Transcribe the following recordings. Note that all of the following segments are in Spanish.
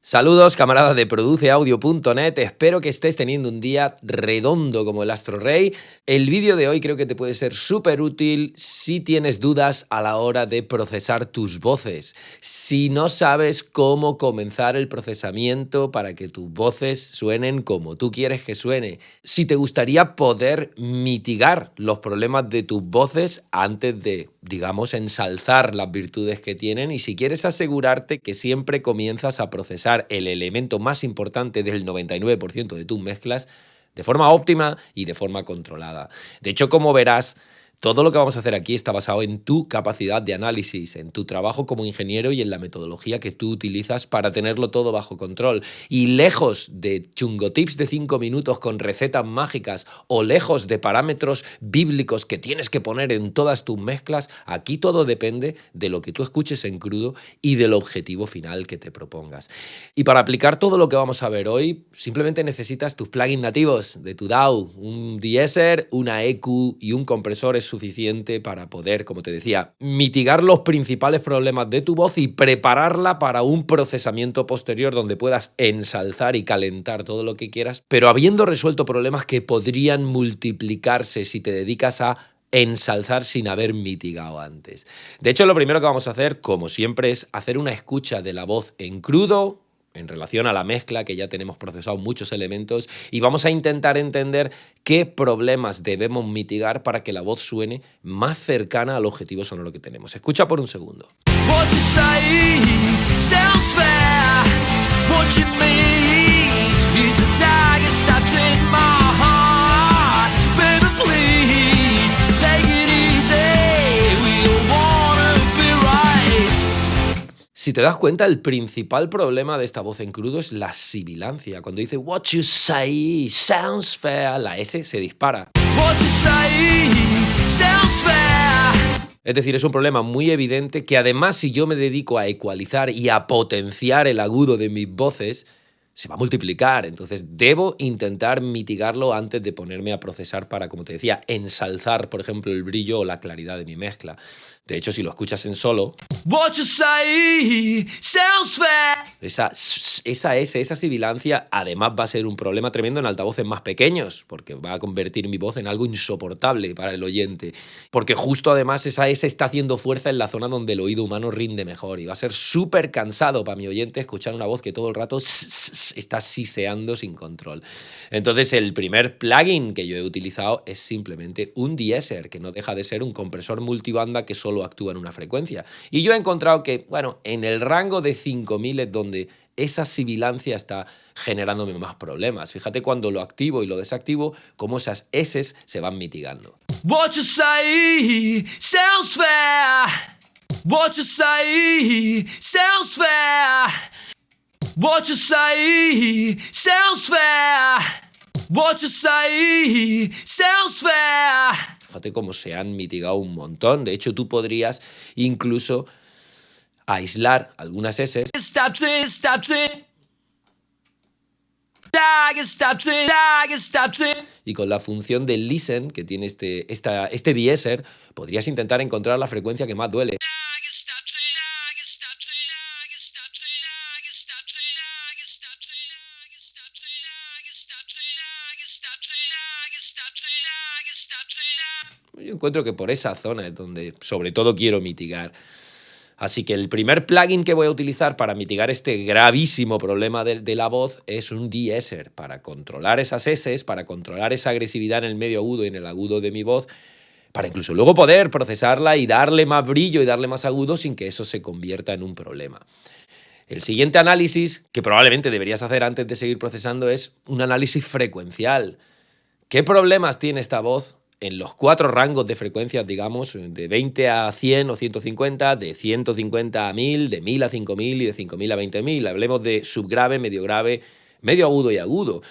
Saludos, camaradas de produceaudio.net, espero que estés teniendo un día redondo como el Astro Rey. El vídeo de hoy creo que te puede ser súper útil si tienes dudas a la hora de procesar tus voces. Si no sabes cómo comenzar el procesamiento para que tus voces suenen como tú quieres que suene. Si te gustaría poder mitigar los problemas de tus voces antes de, digamos, ensalzar las virtudes que tienen, y si quieres asegurarte que siempre comienzas a procesar el elemento más importante del 99% de tus mezclas de forma óptima y de forma controlada. De hecho, como verás, todo lo que vamos a hacer aquí está basado en tu capacidad de análisis, en tu trabajo como ingeniero y en la metodología que tú utilizas para tenerlo todo bajo control. Y lejos de chungotips de 5 minutos con recetas mágicas o lejos de parámetros bíblicos que tienes que poner en todas tus mezclas, aquí todo depende de lo que tú escuches en crudo y del objetivo final que te propongas. Y para aplicar todo lo que vamos a ver hoy, simplemente necesitas tus plugins nativos de tu DAW, un de-esser, una EQ y un compresor es suficiente para poder, como te decía, mitigar los principales problemas de tu voz y prepararla para un procesamiento posterior donde puedas ensalzar y calentar todo lo que quieras, pero habiendo resuelto problemas que podrían multiplicarse si te dedicas a ensalzar sin haber mitigado antes. De hecho, lo primero que vamos a hacer, como siempre, es hacer una escucha de la voz en crudo, en relación a la mezcla, que ya tenemos procesado muchos elementos, y vamos a intentar entender qué problemas debemos mitigar para que la voz suene más cercana al objetivo sonoro que tenemos. Escucha por un segundo. What you say sounds fair. What you mean is a dagger stabbed in my heart. Baby, please take it easy. We all wanna be right. Si te das cuenta, el principal problema de esta voz en crudo es la sibilancia. Cuando dice what you say sounds fair, la S se dispara. What you say sounds fair. Es decir, es un problema muy evidente que además, si yo me dedico a ecualizar y a potenciar el agudo de mis voces, se va a multiplicar. Entonces debo intentar mitigarlo antes de ponerme a procesar para, como te decía, ensalzar, por ejemplo, el brillo o la claridad de mi mezcla. De hecho, si lo escuchas en solo, what you say sounds fair. Esa S, esa sibilancia, además va a ser un problema tremendo en altavoces más pequeños, porque va a convertir mi voz en algo insoportable para el oyente. Porque justo además esa S está haciendo fuerza en la zona donde el oído humano rinde mejor. Y va a ser súper cansado para mi oyente escuchar una voz que todo el rato está siseando sin control. Entonces, el primer plugin que yo he utilizado es simplemente un de-esser, que no deja de ser un compresor multibanda que solo actúa en una frecuencia. Y yo he encontrado que, bueno, en el rango de 5000 es donde esa sibilancia está generándome más problemas. Fíjate cuando lo activo y lo desactivo, cómo esas S se van mitigando. What you say sounds fair. What you say sounds fair. What you say sounds fair. What you say sounds fair. Fíjate cómo se han mitigado un montón. De hecho, tú podrías incluso aislar algunas S y con la función de listen que tiene este de-esser podrías intentar encontrar la frecuencia que más duele. Yo encuentro que por esa zona es donde sobre todo quiero mitigar. Así que el primer plugin que voy a utilizar para mitigar este gravísimo problema de la voz es un de-esser, para controlar esas S, para controlar esa agresividad en el medio agudo y en el agudo de mi voz, para incluso luego poder procesarla y darle más brillo y darle más agudo sin que eso se convierta en un problema. El siguiente análisis, que probablemente deberías hacer antes de seguir procesando, es un análisis frecuencial. ¿Qué problemas tiene esta voz en los 4 rangos de frecuencias, digamos, de 20 a 100 o 150, de 150 a 1000, de 1000 a 5000 y de 5000 a 20000? Hablemos de subgrave, medio agudo y agudo.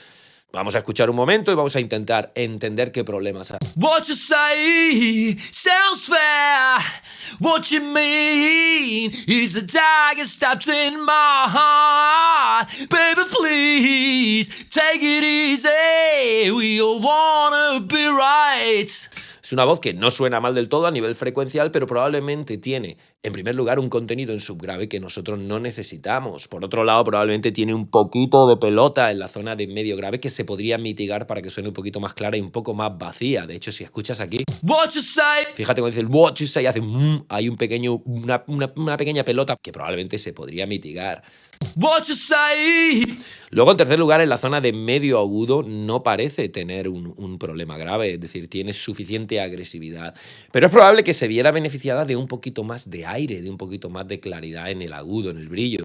Vamos a escuchar un momento y vamos a intentar entender qué problemas hay. What you say sounds fair. What you mean is a dagger stabbed in my heart. Baby, please take it easy. We all wanna be right. Es una voz que no suena mal del todo a nivel frecuencial, pero probablemente tiene, en primer lugar, un contenido en subgrave que nosotros no necesitamos. Por otro lado, probablemente tiene un poquito de pelota en la zona de medio grave que se podría mitigar para que suene un poquito más clara y un poco más vacía. De hecho, si escuchas aquí, fíjate cuando dice el what you say, hace hay una pequeña pelota que probablemente se podría mitigar. Luego, en tercer lugar, en la zona de medio agudo no parece tener un problema grave, es decir, tiene suficiente agresividad. Pero es probable que se viera beneficiada de un poquito más de aire, de un poquito más de claridad en el agudo, en el brillo.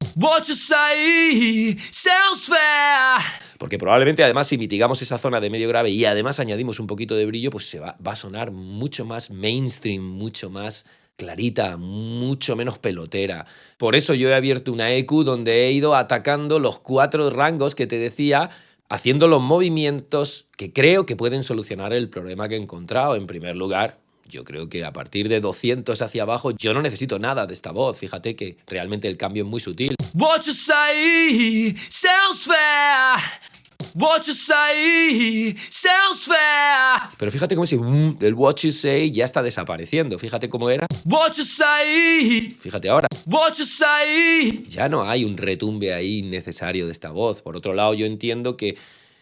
Porque probablemente, además, si mitigamos esa zona de medio grave y además añadimos un poquito de brillo, pues va a sonar mucho más mainstream, mucho más clarita, mucho menos pelotera. Por eso yo he abierto una EQ donde he ido atacando los 4 rangos que te decía, haciendo los movimientos que creo que pueden solucionar el problema que he encontrado. En primer lugar, yo creo que a partir de 200 hacia abajo yo no necesito nada de esta voz. Fíjate que realmente el cambio es muy sutil. What you say sounds fair. What you say sounds fair. Pero fíjate cómo ese del what you say ya está desapareciendo. Fíjate cómo era. What you say. Fíjate ahora. What you say. Ya no hay un retumbe ahí innecesario de esta voz. Por otro lado, yo entiendo que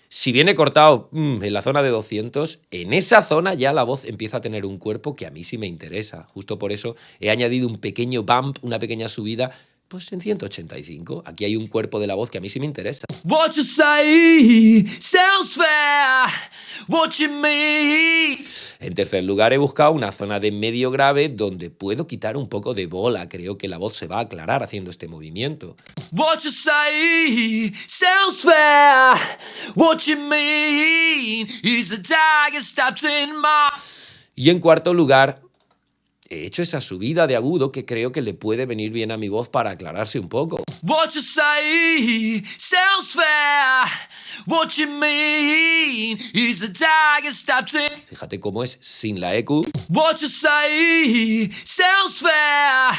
si viene cortado en la zona de 200, en esa zona ya la voz empieza a tener un cuerpo que a mí sí me interesa. Justo por eso he añadido un pequeño bump, una pequeña subida, pues en 185. Aquí hay un cuerpo de la voz que a mí sí me interesa. What you say sounds fair. What you mean. En tercer lugar, he buscado una zona de medio grave donde puedo quitar un poco de bola. Creo que la voz se va a aclarar haciendo este movimiento. What you say sounds fair. What you mean is a dagger stabbed in my... Y en cuarto lugar, he hecho esa subida de agudo que creo que le puede venir bien a mi voz para aclararse un poco. What you say sounds fair. What you mean is a dagger stabbed in... Fíjate cómo es sin la EQ. What you say sounds fair.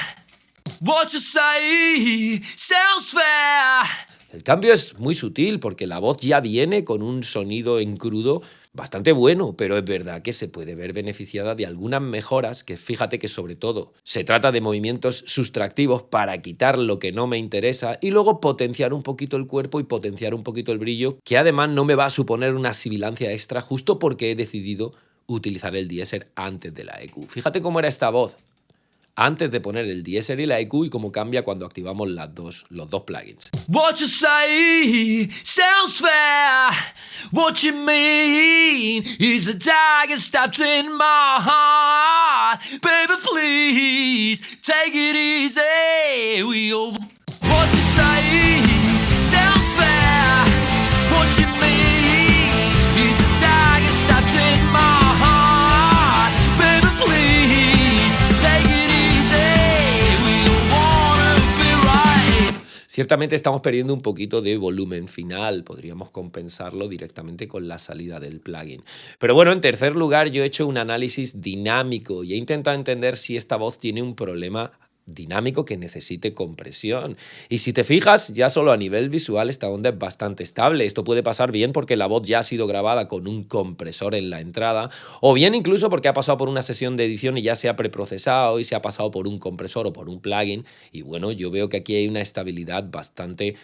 What you say sounds fair. El cambio es muy sutil porque la voz ya viene con un sonido en crudo bastante bueno, pero es verdad que se puede ver beneficiada de algunas mejoras que fíjate que sobre todo se trata de movimientos sustractivos para quitar lo que no me interesa y luego potenciar un poquito el cuerpo y potenciar un poquito el brillo, que además no me va a suponer una sibilancia extra justo porque he decidido utilizar el deesser antes de la EQ. Fíjate cómo era esta voz antes de poner el deesser y la EQ y cómo cambia cuando activamos los dos plugins. What you say sounds fair. What you mean is a dagger stabbed in my heart. Baby, please take it easy. What you say sounds fair. What you mean is a dagger stabbed in my heart. Baby, please take it easy. We don't wanna be right. Ciertamente estamos perdiendo un poquito de volumen final, podríamos compensarlo directamente con la salida del plugin. Pero bueno, en tercer lugar yo he hecho un análisis dinámico y he intentado entender si esta voz tiene un problema dinámico que necesite compresión. Y si te fijas, ya solo a nivel visual esta onda es bastante estable. Esto puede pasar bien porque la voz ya ha sido grabada con un compresor en la entrada, o bien incluso porque ha pasado por una sesión de edición y ya se ha preprocesado y se ha pasado por un compresor o por un plugin. Y bueno, yo veo que aquí hay una estabilidad bastante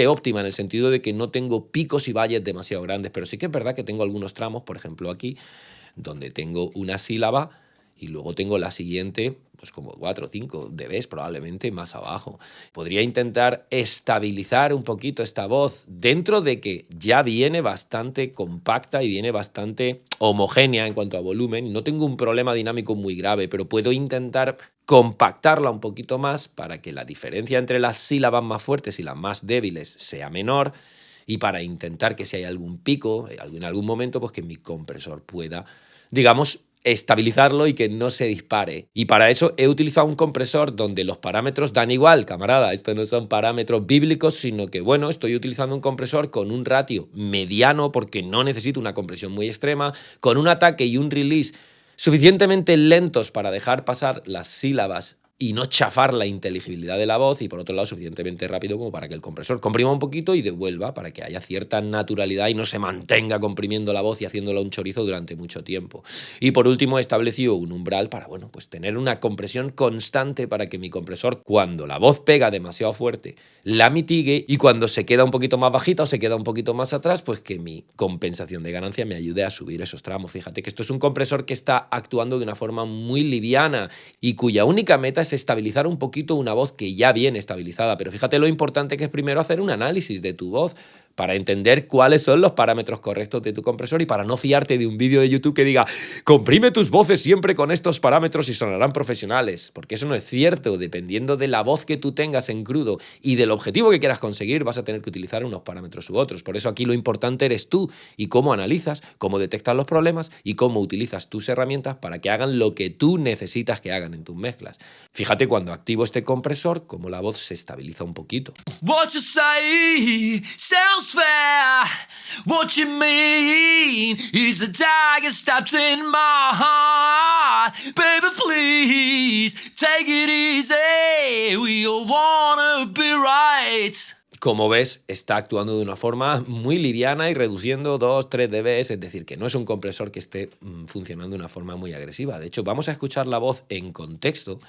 óptima en el sentido de que no tengo picos y valles demasiado grandes, pero sí que es verdad que tengo algunos tramos, por ejemplo aquí, donde tengo una sílaba y luego tengo la siguiente, pues como 4 o 5 dBs probablemente más abajo. Podría intentar estabilizar un poquito esta voz dentro de que ya viene bastante compacta y viene bastante homogénea en cuanto a volumen. No tengo un problema dinámico muy grave, pero puedo intentar compactarla un poquito más para que la diferencia entre las sílabas más fuertes y las más débiles sea menor y para intentar que si hay algún pico en algún momento, pues que mi compresor pueda, digamos, estabilizarlo y que no se dispare. Y para eso he utilizado un compresor donde los parámetros dan igual, camarada. Estos no son parámetros bíblicos, sino que, bueno, estoy utilizando un compresor con un ratio mediano porque no necesito una compresión muy extrema, con un ataque y un release suficientemente lentos para dejar pasar las sílabas y no chafar la inteligibilidad de la voz, y por otro lado suficientemente rápido como para que el compresor comprima un poquito y devuelva, para que haya cierta naturalidad y no se mantenga comprimiendo la voz y haciéndola un chorizo durante mucho tiempo. Y por último he establecido un umbral para, bueno, pues tener una compresión constante para que mi compresor, cuando la voz pega demasiado fuerte, la mitigue, y cuando se queda un poquito más bajita o se queda un poquito más atrás, pues que mi compensación de ganancia me ayude a subir esos tramos. Fíjate que esto es un compresor que está actuando de una forma muy liviana y cuya única meta es estabilizar un poquito una voz que ya viene estabilizada. Pero fíjate lo importante que es primero hacer un análisis de tu voz para entender cuáles son los parámetros correctos de tu compresor y para no fiarte de un vídeo de YouTube que diga comprime tus voces siempre con estos parámetros y sonarán profesionales, porque eso no es cierto. Dependiendo de la voz que tú tengas en crudo y del objetivo que quieras conseguir, vas a tener que utilizar unos parámetros u otros. Por eso aquí lo importante eres tú y cómo analizas, cómo detectas los problemas y cómo utilizas tus herramientas para que hagan lo que tú necesitas que hagan en tus mezclas. Fíjate cuando activo este compresor cómo la voz se estabiliza un poquito. What you say sounds fair. What you mean is a dagger stabbed in my heart. Baby, please take it easy. We all wanna be right. Como ves, está actuando de una forma muy liviana y reduciendo 2-3 dB, es decir, que no es un compresor que esté funcionando de una forma muy agresiva. De hecho, vamos a escuchar la voz en contexto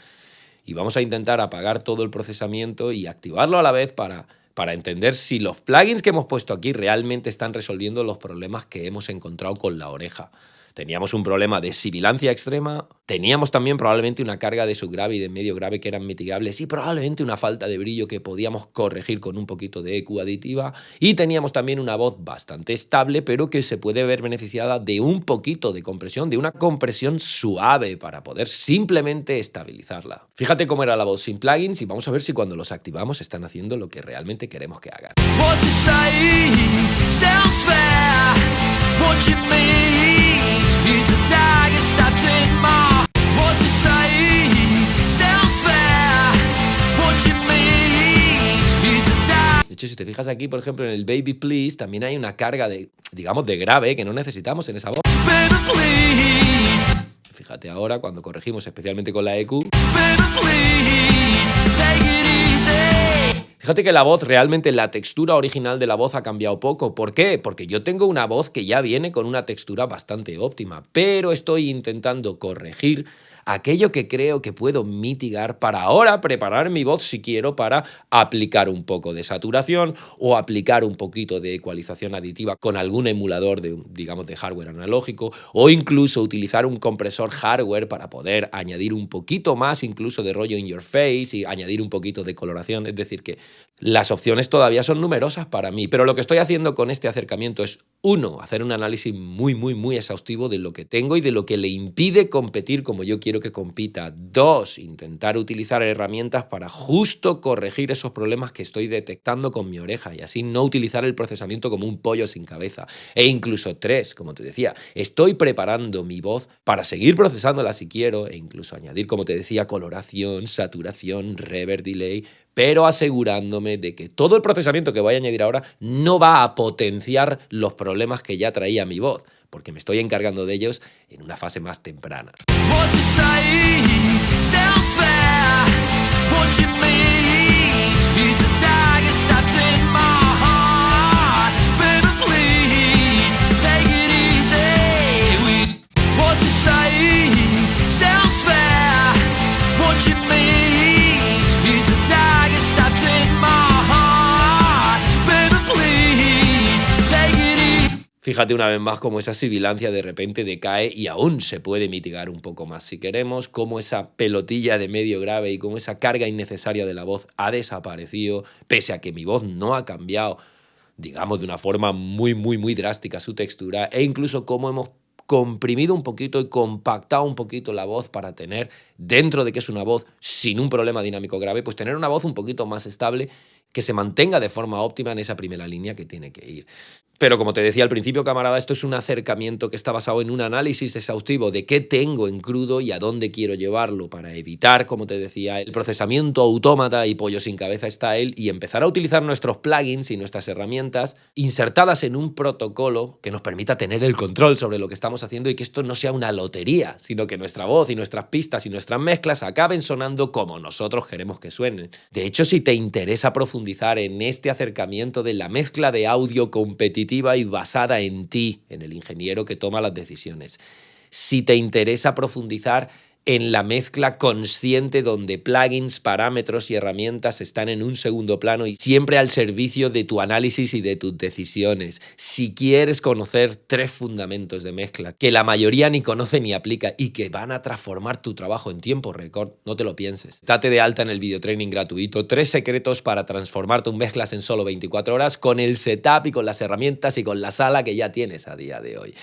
y vamos a intentar apagar todo el procesamiento y activarlo a la vez para entender si los plugins que hemos puesto aquí realmente están resolviendo los problemas que hemos encontrado con la oreja. Teníamos un problema de sibilancia extrema, teníamos también probablemente una carga de subgrave y de medio grave que eran mitigables y probablemente una falta de brillo que podíamos corregir con un poquito de EQ aditiva, y teníamos también una voz bastante estable pero que se puede ver beneficiada de un poquito de compresión, de una compresión suave para poder simplemente estabilizarla. Fíjate cómo era la voz sin plugins y vamos a ver si cuando los activamos están haciendo lo que realmente queremos que hagan. What you say sounds fair. What you mean is a dagger stabbed in my. What you say sounds fair. What you mean is a dagger. De hecho, si te fijas aquí, por ejemplo, en el Baby Please, también hay una carga de, digamos, de grave que no necesitamos en esa voz. Baby, please. Fíjate ahora cuando corregimos, especialmente con la EQ. Baby, please. Take it easy. Fíjate que la voz, realmente la textura original de la voz ha cambiado poco. ¿Por qué? Porque yo tengo una voz que ya viene con una textura bastante óptima, pero estoy intentando corregir aquello que creo que puedo mitigar para ahora preparar mi voz, si quiero, para aplicar un poco de saturación o aplicar un poquito de ecualización aditiva con algún emulador de, digamos, de hardware analógico, o incluso utilizar un compresor hardware para poder añadir un poquito más incluso de rollo in your face y añadir un poquito de coloración. Es decir, que las opciones todavía son numerosas para mí, pero lo que estoy haciendo con este acercamiento es, uno, hacer un análisis muy exhaustivo de lo que tengo y de lo que le impide competir como yo quiero que compita. Dos, intentar utilizar herramientas para justo corregir esos problemas que estoy detectando con mi oreja y así no utilizar el procesamiento como un pollo sin cabeza. E incluso tres, como te decía, estoy preparando mi voz para seguir procesándola si quiero e incluso añadir, como te decía, coloración, saturación, reverb, delay, pero asegurándome de que todo el procesamiento que voy a añadir ahora no va a potenciar los problemas que ya traía mi voz, porque me estoy encargando de ellos en una fase más temprana. What you say sounds fair. What you mean is a dagger stabbed in my heart. Baby, please take it easy. What you say sounds fair. What you mean is a dagger stabbed in my heart. Baby, please take it easy. Fíjate una vez más cómo esa sibilancia de repente decae y aún se puede mitigar un poco más si queremos, cómo esa pelotilla de medio grave y cómo esa carga innecesaria de la voz ha desaparecido, pese a que mi voz no ha cambiado, digamos, de una forma muy drástica su textura, e incluso cómo hemos comprimido un poquito y compactado un poquito la voz para tener, dentro de que es una voz sin un problema dinámico grave, pues tener una voz un poquito más estable que se mantenga de forma óptima en esa primera línea que tiene que ir. Pero como te decía al principio, camarada, esto es un acercamiento que está basado en un análisis exhaustivo de qué tengo en crudo y a dónde quiero llevarlo para evitar, como te decía, el procesamiento autómata y pollo sin cabeza style y empezar a utilizar nuestros plugins y nuestras herramientas insertadas en un protocolo que nos permita tener el control sobre lo que estamos haciendo y que esto no sea una lotería, sino que nuestra voz y nuestras pistas y nuestras mezclas acaben sonando como nosotros queremos que suenen. De hecho, si te interesa profundizar en este acercamiento de la mezcla de audio competitiva y basada en ti, en el ingeniero que toma las decisiones. Si te interesa profundizar en la mezcla consciente donde plugins, parámetros y herramientas están en un segundo plano y siempre al servicio de tu análisis y de tus decisiones. Si quieres conocer 3 fundamentos de mezcla que la mayoría ni conoce ni aplica y que van a transformar tu trabajo en tiempo récord, no te lo pienses. Date de alta en el videotraining gratuito 3 secretos para transformar tus mezclas en solo 24 horas con el setup y con las herramientas y con la sala que ya tienes a día de hoy.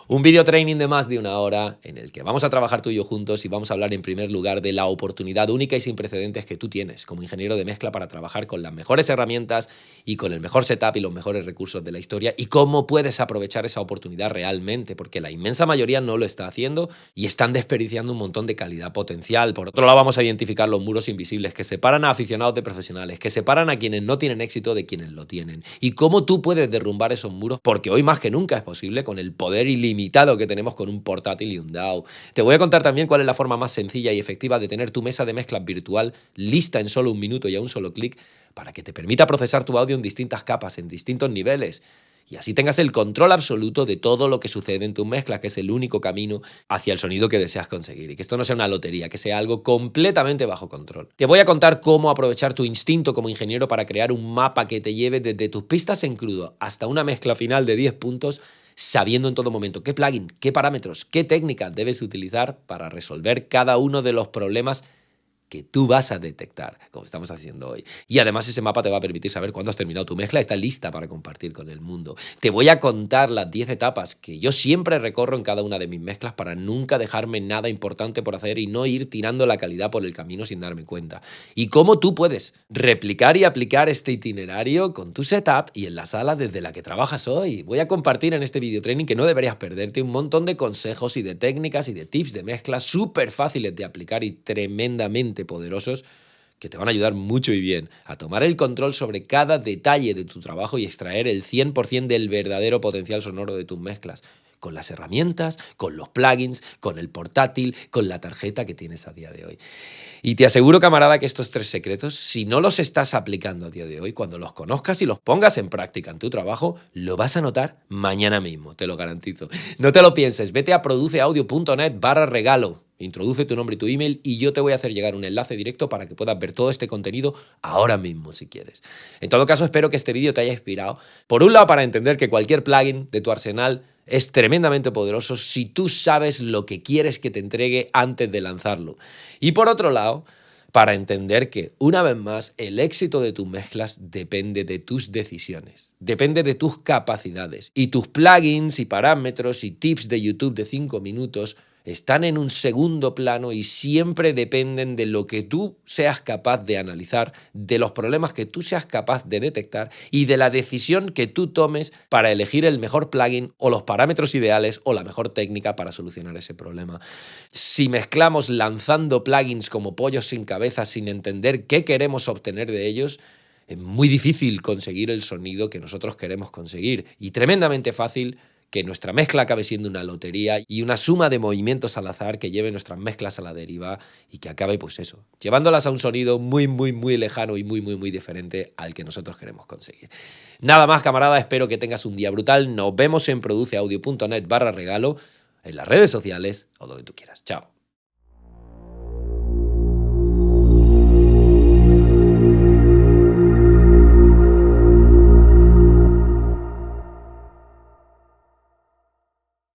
Un video training de más de 1 hora en el que vamos a trabajar tú y yo juntos y vamos a hablar en primer lugar de la oportunidad única y sin precedentes que tú tienes como ingeniero de mezcla para trabajar con las mejores herramientas y con el mejor setup y los mejores recursos de la historia y cómo puedes aprovechar esa oportunidad realmente, porque la inmensa mayoría no lo está haciendo y están desperdiciando un montón de calidad potencial. Por otro lado, vamos a identificar los muros invisibles que separan a aficionados de profesionales, que separan a quienes no tienen éxito de quienes lo tienen y cómo tú puedes derrumbar esos muros, porque hoy más que nunca es posible con el poder ilimitado que tenemos con un portátil y un DAW. Te voy a contar también cuál es la forma más sencilla y efectiva de tener tu mesa de mezclas virtual lista en solo 1 minuto y a un solo clic para que te permita procesar tu audio en distintas capas, en distintos niveles. Y así tengas el control absoluto de todo lo que sucede en tu mezcla, que es el único camino hacia el sonido que deseas conseguir. Y que esto no sea una lotería, que sea algo completamente bajo control. Te voy a contar cómo aprovechar tu instinto como ingeniero para crear un mapa que te lleve desde tus pistas en crudo hasta una mezcla final de 10 puntos, sabiendo en todo momento qué plugin, qué parámetros, qué técnicas debes utilizar para resolver cada uno de los problemas que tú vas a detectar, como estamos haciendo hoy. Y además ese mapa te va a permitir saber cuándo has terminado tu mezcla, está lista para compartir con el mundo. Te voy a contar las 10 etapas que yo siempre recorro en cada una de mis mezclas para nunca dejarme nada importante por hacer y no ir tirando la calidad por el camino sin darme cuenta. Y cómo tú puedes replicar y aplicar este itinerario con tu setup y en la sala desde la que trabajas hoy. Voy a compartir en este video training que no deberías perderte un montón de consejos y de técnicas y de tips de mezcla súper fáciles de aplicar y tremendamente poderosos que te van a ayudar mucho y bien a tomar el control sobre cada detalle de tu trabajo y extraer el 100% del verdadero potencial sonoro de tus mezclas, con las herramientas, con los plugins, con el portátil, con la tarjeta que tienes a día de hoy. Y te aseguro, camarada, que estos 3 secretos, si no los estás aplicando a día de hoy, cuando los conozcas y los pongas en práctica en tu trabajo, lo vas a notar mañana mismo, te lo garantizo. No te lo pienses, vete a produceaudio.net/regalo. Introduce tu nombre y tu email y yo te voy a hacer llegar un enlace directo para que puedas ver todo este contenido ahora mismo si quieres. En todo caso, espero que este vídeo te haya inspirado. Por un lado, para entender que cualquier plugin de tu arsenal es tremendamente poderoso si tú sabes lo que quieres que te entregue antes de lanzarlo. Y por otro lado, para entender que, una vez más, el éxito de tus mezclas depende de tus decisiones, depende de tus capacidades. Y tus plugins y parámetros y tips de YouTube de 5 minutos están en un segundo plano y siempre dependen de lo que tú seas capaz de analizar, de los problemas que tú seas capaz de detectar y de la decisión que tú tomes para elegir el mejor plugin o los parámetros ideales o la mejor técnica para solucionar ese problema. Si mezclamos lanzando plugins como pollos sin cabeza sin entender qué queremos obtener de ellos, es muy difícil conseguir el sonido que nosotros queremos conseguir y tremendamente fácil que nuestra mezcla acabe siendo una lotería y una suma de movimientos al azar que lleve nuestras mezclas a la deriva y que acabe, pues eso, llevándolas a un sonido muy, muy, muy lejano y muy, muy, muy diferente al que nosotros queremos conseguir. Nada más, camarada, espero que tengas un día brutal. Nos vemos en produceaudio.net/regalo, en las redes sociales o donde tú quieras. Chao.